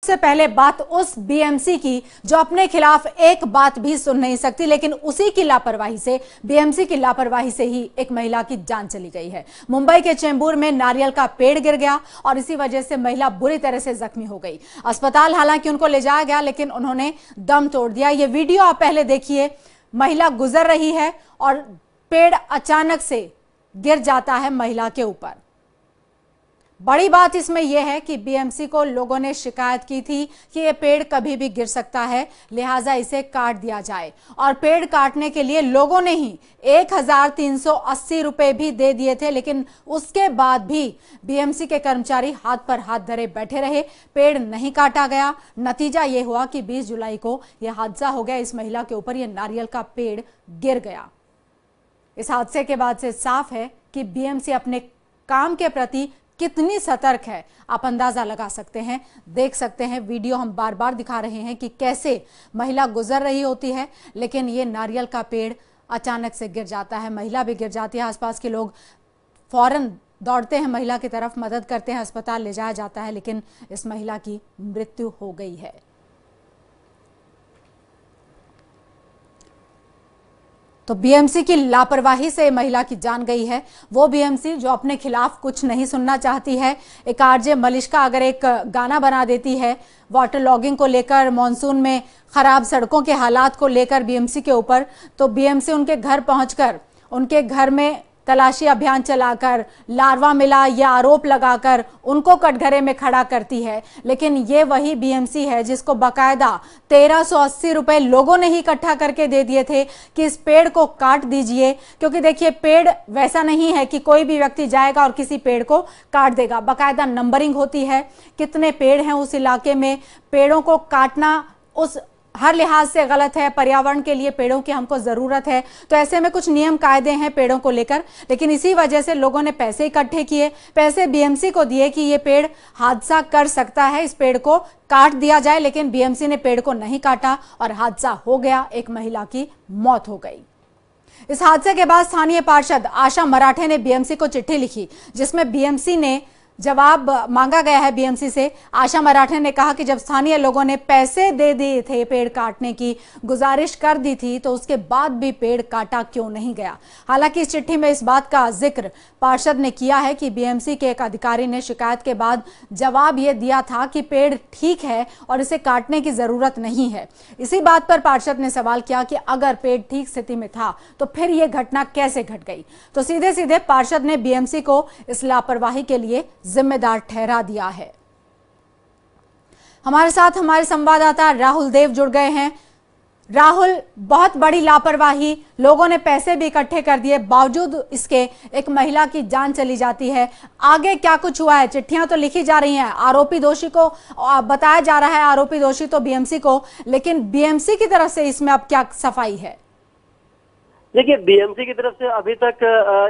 सबसे पहले बात उस बीएमसी की जो अपने खिलाफ एक बात भी सुन नहीं सकती, लेकिन उसी की लापरवाही से, बीएमसी की लापरवाही से ही एक महिला की जान चली गई है। मुंबई के चेंबूर में नारियल का पेड़ गिर गया और इसी वजह से महिला बुरी तरह से जख्मी हो गई। अस्पताल हालांकि उनको ले जाया गया, लेकिन उन्होंने दम तोड़ दिया। ये वीडियो आप पहले देखिए। महिला गुजर रही है और पेड़ अचानक से गिर जाता है महिला के ऊपर। बड़ी बात इसमें यह है कि बीएमसी को लोगों ने शिकायत की थी कि यह पेड़ कभी भी गिर सकता है, लिहाजा इसे काट दिया जाए। और पेड़ काटने के लिए लोगों ने ही 1380 रुपए भी दे दिए थे, लेकिन उसके बाद भी बीएमसी के कर्मचारी हाथ पर हाथ धरे बैठे रहे। पेड़ नहीं काटा गया। नतीजा यह हुआ कि 20 जुलाई को यह हादसा हो गया। इस महिला के ऊपर यह नारियल का पेड़ गिर गया। इस हादसे के बाद से साफ है कि बीएमसी अपने काम के प्रति कितनी सतर्क है। आप अंदाजा लगा सकते हैं, देख सकते हैं। वीडियो हम बार बार दिखा रहे हैं कि कैसे महिला गुजर रही होती है, लेकिन ये नारियल का पेड़ अचानक से गिर जाता है। महिला भी गिर जाती है। आसपास के लोग फौरन दौड़ते हैं महिला की तरफ, मदद करते हैं, अस्पताल ले जाया जाता है, लेकिन इस महिला की मृत्यु हो गई है। तो बीएमसी की लापरवाही से महिला की जान गई है। वो बीएमसी जो अपने खिलाफ कुछ नहीं सुनना चाहती है। एक आरजे मलिश्का अगर एक गाना बना देती है वाटर लॉगिंग को लेकर, मॉनसून में खराब सड़कों के हालात को लेकर बीएमसी के ऊपर, तो बीएमसी उनके घर पहुंचकर उनके घर में तलाशी अभियान चलाकर, लार्वा मिला या आरोप लगाकर उनको कटघरे में खड़ा करती है। लेकिन ये वही बीएमसी है जिसको बकायदा 1380 रुपए लोगों ने ही इकट्ठा करके दे दिए थे कि इस पेड़ को काट दीजिए। क्योंकि देखिए, पेड़ वैसा नहीं है कि कोई भी व्यक्ति जाएगा और किसी पेड़ को काट देगा। बकायदा नंबरिंग होती है, कितने पेड़ हैं उस इलाके में। पेड़ों को काटना उस हर लिहाज से गलत है। पर्यावरण के लिए पेड़ों की हमको जरूरत है, तो ऐसे में कुछ नियम कायदे हैं पेड़ों को लेकर। लेकिन इसी वजह से लोगों ने पैसे इकट्ठे किए, पैसे बीएमसी को दिए कि ये पेड़ हादसा कर सकता है, इस पेड़ को काट दिया जाए। लेकिन बीएमसी ने पेड़ को नहीं काटा और हादसा हो गया, एक महिला की मौत हो गई। इस हादसे के बाद स्थानीय पार्षद आशा मराठे ने बीएमसी को चिट्ठी लिखी, जिसमें बीएमसी ने जवाब मांगा गया है बीएमसी से। आशा मराठे ने कहा कि जब स्थानीय लोगों ने पैसे दे दिए थे, पेड़ काटने की गुजारिश कर दी थी, तो उसके बाद भी पेड़ काटा क्यों नहीं गया। हालांकि इस चिट्ठी में इस बात का जिक्र पार्षद ने किया है कि बीएमसी के एक अधिकारी ने शिकायत के बाद जवाब यह दिया था कि पेड़ ठीक है और इसे काटने की जरूरत नहीं है। इसी बात पर पार्षद ने सवाल किया कि अगर पेड़ ठीक स्थिति में था तो फिर यह घटना कैसे घट गई। तो सीधे सीधे पार्षद ने बीएमसी को इस लापरवाही के लिए जिम्मेदार ठहरा दिया है। हमारे साथ हमारे संवाददाता राहुल देव जुड़ गए हैं। राहुल, बहुत बड़ी लापरवाही, लोगों ने पैसे भी इकट्ठे कर दिए, बावजूद इसके एक महिला की जान चली जाती है। आगे क्या कुछ हुआ है? चिट्ठियां तो लिखी जा रही हैं, आरोपी दोषी को बताया जा रहा है, आरोपी दोषी तो बीएमसी को, लेकिन बीएमसी की तरफ से इसमें अब क्या सफाई है? देखिए, बीएमसी की तरफ से अभी तक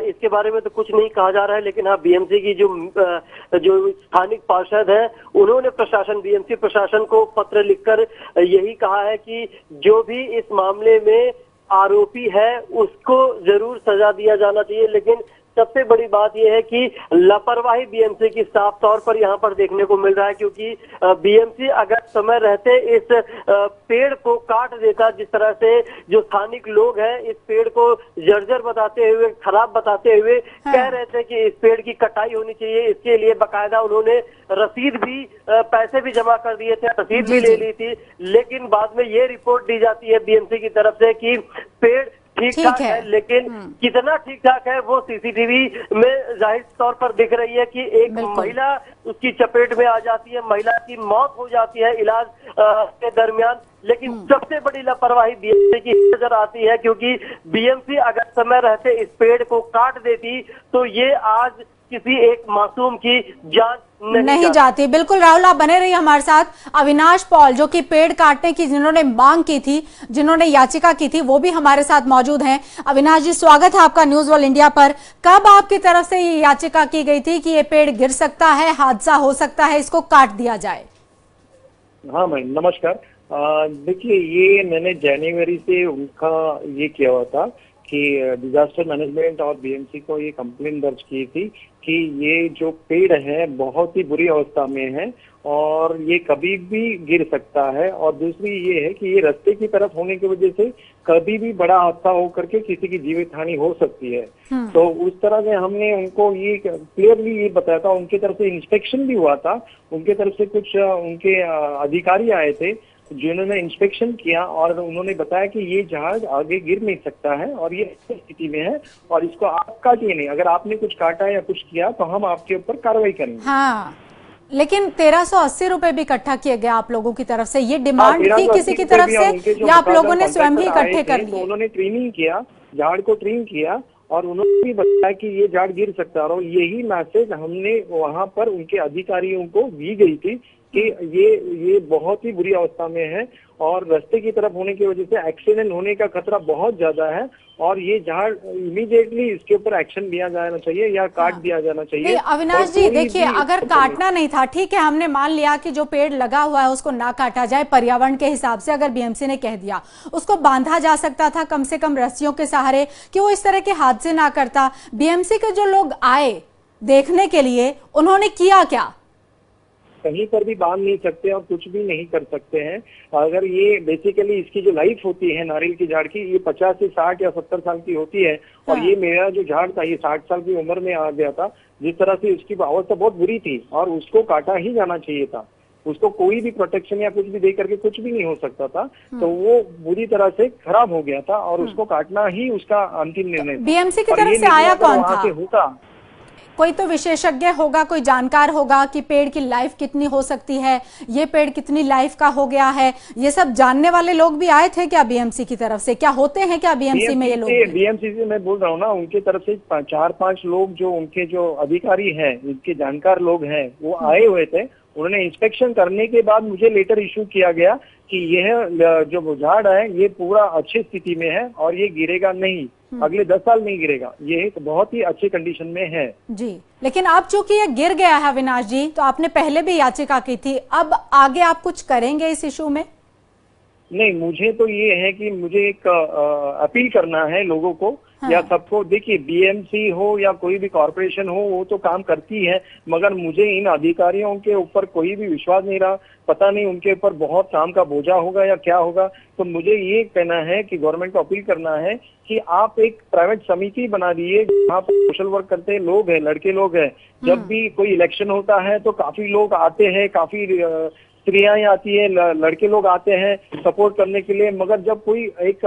इसके बारे में तो कुछ नहीं कहा जा रहा है, लेकिन हाँ, बीएमसी की जो स्थानिक पार्षद है, उन्होंने बीएमसी प्रशासन को पत्र लिखकर यही कहा है कि जो भी इस मामले में आरोपी है उसको जरूर सजा दिया जाना चाहिए। लेकिन सबसे बड़ी बात यह है कि लापरवाही बीएमसी की साफ तौर पर यहाँ पर देखने को मिल रहा है, क्योंकि बीएमसी अगर समय रहते इस पेड़ को काट देता, जिस तरह से जो स्थानिक लोग हैं इस पेड़ को जर्जर बताते हुए, खराब बताते हुए कह रहे थे कि इस पेड़ की कटाई होनी चाहिए, इसके लिए बकायदा उन्होंने रसीद भी, पैसे भी जमा कर दिए थे, रसीद भी ले ली थी। लेकिन बाद में ये रिपोर्ट दी जाती है बीएमसी की तरफ से कि पेड़ ठीक ठाक है, लेकिन कितना ठीक ठाक है वो सीसीटीवी में जाहिर तौर पर दिख रही है कि एक महिला उसकी चपेट में आ जाती है, महिला की मौत हो जाती है इलाज के दरमियान। लेकिन सबसे बड़ी लापरवाही बीएमसी की नजर आती है, क्योंकि बीएमसी अगर समय रहते इस पेड़ को काट देती तो ये आज किसी एक मासूम की जान नहीं जाती। बिल्कुल राहुल, आप बने रहिए हमारे साथ। अविनाश पॉल, जो कि पेड़ काटने की जिन्होंने मांग की थी, जिन्होंने याचिका की थी, वो भी हमारे साथ मौजूद हैं। अविनाश जी, स्वागत है आपका न्यूज वर्ल्ड इंडिया पर। कब आपकी तरफ से ये याचिका की गई थी कि ये पेड़ गिर सकता है, हादसा हो सकता है, इसको काट दिया जाए? हाँ मैम, नमस्कार। देखिए, ये मैंने जनवरी से उनका ये किया हुआ था कि डिजास्टर मैनेजमेंट और बीएमसी को ये कंप्लेन दर्ज की थी कि ये जो पेड़ है बहुत ही बुरी अवस्था में है और ये कभी भी गिर सकता है। और दूसरी ये है कि ये रास्ते की तरफ होने की वजह से कभी भी बड़ा हादसा होकर के किसी की जीवित हानि हो सकती है। तो उस तरह से हमने उनको ये क्लियरली ये बताया था। उनकी तरफ से इंस्पेक्शन भी हुआ था, उनके तरफ से कुछ उनके अधिकारी आए थे जिन्होंने इंस्पेक्शन किया और उन्होंने बताया कि ये जहाज आगे गिर नहीं सकता है और ये स्थिति में है और इसको आप काटिए नहीं, अगर आपने कुछ काटा या कुछ किया तो हम आपके ऊपर कार्रवाई करेंगे। हाँ, लेकिन 1380 रुपए भी इकट्ठा किए गए आप लोगों की तरफ से, ये डिमांड थी किसी की तरफ से या आप लोगों ने स्वयं ही इकट्ठे कर लिए? तो उन्होंने ट्रेनिंग किया, झाड़ को ट्रेन किया और उन्होंने भी बताया कि ये झाड़ गिर सकता है और यही मैसेज हमने वहां पर उनके अधिकारियों को दी गई थी कि ये बहुत ही बुरी अवस्था में है और रास्ते की तरफ होने की वजह से एक्सीडेंट होने का खतरा बहुत ज्यादा है और ये झाड़ इमीडिएटली इसके ऊपर एक्शन लिया जाना चाहिए या काट दिया जाना चाहिए। अविनाश जी देखिए, अगर काटना नहीं था ठीक है, हमने मान लिया कि जो पेड़ लगा हुआ है उसको ना काटा जाए, पर्यावरण के हिसाब से अगर बीएमसी ने कह दिया उसको बांधा जा सकता था कम से कम रस्सियों के सहारे कि वो इस तरह के हादसे ना करता। बीएमसी के जो लोग आए देखने के लिए उन्होंने किया क्या? कहीं पर भी बांध नहीं सकते और कुछ भी नहीं कर सकते हैं। अगर ये बेसिकली इसकी जो लाइफ होती है नारियल की झाड़ की, ये 50 से 60 या 70 साल की होती है और ये मेरा जो झाड़ था ये 60 साल की उम्र में आ गया था। जिस तरह से उसकी अवस्था बहुत बुरी थी और उसको काटा ही जाना चाहिए था, उसको कोई भी प्रोटेक्शन या कुछ भी दे करके कुछ भी नहीं हो सकता था। तो वो बुरी तरह से खराब हो गया था और उसको काटना ही उसका अंतिम निर्णय था। बीएमसी की तरफ से आया कौन था? होता कोई तो विशेषज्ञ होगा, कोई जानकार होगा कि पेड़ की लाइफ कितनी हो सकती है, ये पेड़ कितनी लाइफ का हो गया है, ये सब जानने वाले लोग भी आए थे क्या बीएमसी की तरफ से? क्या होते हैं क्या बीएमसी में ये लोग? बीएमसी से मैं बोल रहा हूँ ना, उनकी तरफ से 4-5 लोग जो उनके जो अधिकारी हैं, उनके जानकार लोग हैं, वो आए हुए थे। उन्होंने इंस्पेक्शन करने के बाद मुझे लेटर इशू किया गया कि यह जो झाड़ है ये पूरा अच्छी स्थिति में है और ये गिरेगा नहीं, अगले 10 साल नहीं गिरेगा, ये एक बहुत ही अच्छी कंडीशन में है। जी, लेकिन अब चूंकि ये गिर गया है अविनाश जी, तो आपने पहले भी याचिका की थी, अब आगे आप कुछ करेंगे इस इशू में? नहीं, मुझे तो ये है कि मुझे एक अपील करना है लोगों को या सबको। देखिए, बीएमसी हो या कोई भी कॉर्पोरेशन हो वो तो काम करती है, मगर मुझे इन अधिकारियों के ऊपर कोई भी विश्वास नहीं रहा। पता नहीं उनके ऊपर बहुत काम का बोझा होगा या क्या होगा। तो मुझे ये कहना है कि गवर्नमेंट को अपील करना है कि आप एक प्राइवेट समिति बना दिए जहाँ पर सोशल वर्क करते लोग हैं, लड़के लोग हैं। जब भी कोई इलेक्शन होता है तो काफी लोग आते हैं, काफी स्त्रियां आती है, लड़के लोग आते हैं सपोर्ट करने के लिए, मगर जब कोई एक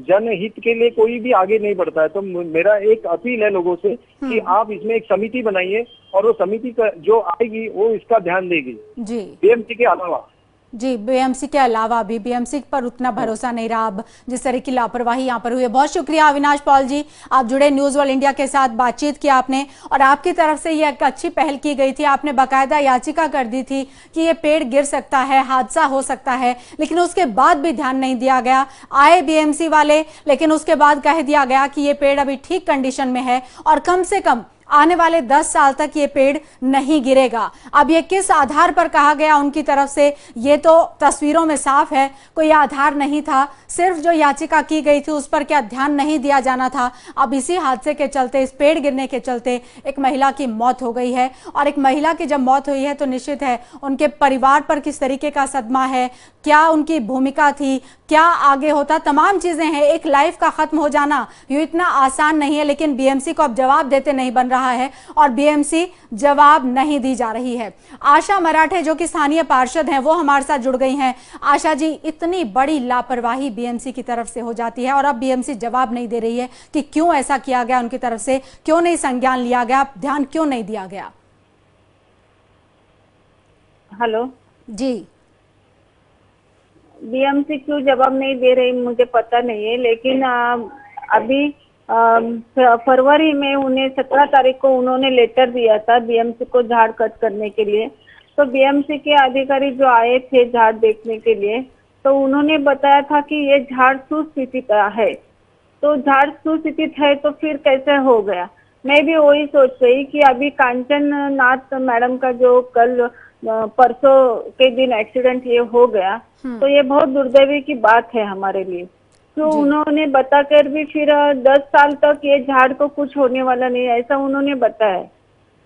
जनहित के लिए कोई भी आगे नहीं बढ़ता है। तो मेरा एक अपील है लोगों से कि आप इसमें एक समिति बनाइए और वो समिति का जो आएगी वो इसका ध्यान देगी जी, बीएमसी के अलावा। जी, बीएमसी के अलावा भी बीएमसी पर उतना भरोसा नहीं रहा अब जिस तरह की लापरवाही यहाँ पर हुई है। बहुत शुक्रिया अविनाश पॉल जी, आप जुड़े न्यूज वर्ल्ड इंडिया के साथ, बातचीत किया आपने और आपकी तरफ से ये एक अच्छी पहल की गई थी। आपने बाकायदा याचिका कर दी थी कि ये पेड़ गिर सकता है, हादसा हो सकता है, लेकिन उसके बाद भी ध्यान नहीं दिया गया। आए बीएमसी वाले, लेकिन उसके बाद कह दिया गया कि ये पेड़ अभी ठीक कंडीशन में है और कम से कम आने वाले 10 साल तक ये पेड़ नहीं गिरेगा। अब ये किस आधार पर कहा गया उनकी तरफ से, ये तो तस्वीरों में साफ है, कोई आधार नहीं था। सिर्फ जो याचिका की गई थी उस पर क्या ध्यान नहीं दिया जाना था? अब इसी हादसे के चलते, इस पेड़ गिरने के चलते एक महिला की मौत हो गई है और एक महिला की जब मौत हुई है तो निश्चित है उनके परिवार पर किस तरीके का सदमा है, क्या उनकी भूमिका थी, क्या आगे होता, तमाम चीजें हैं। एक लाइफ का खत्म हो जाना ये इतना आसान नहीं है, लेकिन बीएमसी को अब जवाब देते नहीं बन रहा है और बीएमसी जवाब नहीं दी जा रही है। आशा मराठे जो कि स्थानीय पार्षद हैं वो हमारे साथ जुड़ गई हैं। आशा जी, इतनी बड़ी लापरवाही बीएमसी की तरफ से हो जाती है और अब बीएमसी जवाब नहीं दे रही है कि क्यों ऐसा किया गया उनकी तरफ से, क्यों नहीं संज्ञान लिया गया, ध्यान क्यों नहीं दिया गया? हेलो जी, बीएमसी क्यों जवाब नहीं दे रही मुझे पता नहीं है, लेकिन अभी फरवरी में उन्हें 17 तारीख को उन्होंने लेटर दिया था बीएमसी को झाड़ कट करने के लिए। तो बीएमसी के अधिकारी जो आए थे झाड़ देखने के लिए, तो उन्होंने बताया था कि ये झाड़ सुस्थितित है। तो झाड़ सुस्थितित है तो फिर कैसे हो गया? मैं भी वही सोच रही कि अभी कांचन नाथ मैडम का जो कल परसों के दिन एक्सीडेंट ये हो गया, तो ये बहुत दुर्दैवी की बात है हमारे लिए। तो उन्होंने बताकर भी फिर 10 साल तक ये झाड़ को कुछ होने वाला नहीं है, ऐसा उन्होंने बताया।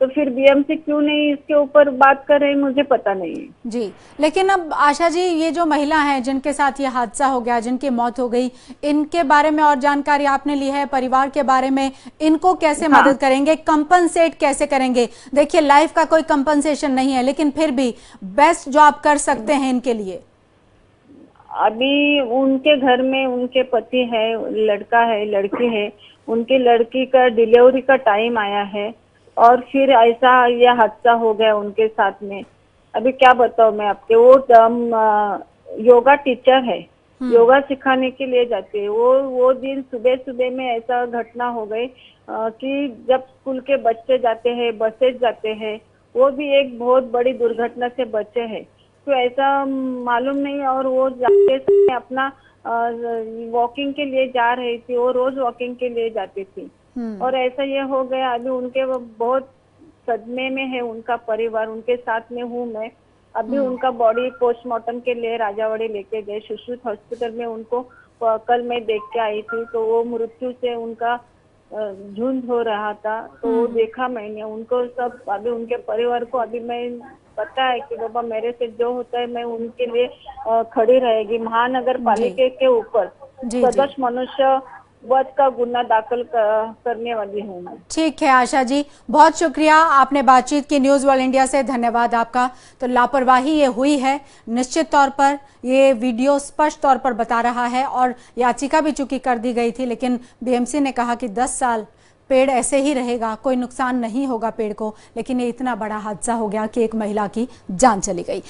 तो फिर बीएमसी क्यों नहीं इसके ऊपर बात कर रही, मुझे पता नहीं है जी। लेकिन अब आशा जी, ये जो महिला हैं जिनके साथ ये हादसा हो गया, जिनकी मौत हो गई, इनके बारे में और जानकारी आपने ली है? परिवार के बारे में इनको कैसे मदद करेंगे, कंपनसेट कैसे करेंगे? देखिए, लाइफ का कोई कंपनसेशन नहीं है, लेकिन फिर भी बेस्ट जो आप कर सकते हैं इनके लिए। अभी उनके घर में उनके पति है, लड़का है, लड़की है। उनकी लड़की का डिलीवरी का टाइम आया है और फिर ऐसा यह हादसा हो गया उनके साथ में। अभी क्या बताऊं मैं आपके। वो योगा टीचर है, योगा सिखाने के लिए जाते हैं। वो दिन सुबह सुबह में ऐसा घटना हो गई कि जब स्कूल के बच्चे जाते हैं, बसेस जाते हैं, वो भी एक बहुत बड़ी दुर्घटना से बचे हैं। तो ऐसा मालूम नहीं। और वो जाते समय अपना वॉकिंग के लिए जा रही थी, वो रोज वॉकिंग के लिए जाती थी और ऐसा ये हो गया। अभी उनके बहुत सदमे में है उनका परिवार, उनके साथ में हूँ मैं। अभी उनका बॉडी पोस्टमार्टम के लिए राजावाड़ी लेके गए, सुश्रुत हॉस्पिटल में उनको कल मैं देख के आई थी। तो वो मृत्यु से उनका झुंड हो रहा था, तो वो देखा मैंने उनको सब। अभी उनके परिवार को अभी मैं पता है कि बाबा मेरे से जो होता है मैं उनके लिए खड़ी रहेगी। महानगर पालिका के ऊपर सदस्य मनुष्य वध का गुना दाखिल करने वाली हूँ मैं। ठीक है आशा जी, बहुत शुक्रिया, आपने बातचीत की न्यूज़ वर्ल्ड इंडिया से, धन्यवाद आपका। तो लापरवाही ये हुई है, निश्चित तौर पर ये वीडियो स्पष्ट तौर पर बता रहा है और याचिका भी चूंकि कर दी गई थी, लेकिन बीएमसी ने कहा कि 10 साल पेड़ ऐसे ही रहेगा, कोई नुकसान नहीं होगा पेड़ को, लेकिन ये इतना बड़ा हादसा हो गया कि एक महिला की जान चली गई।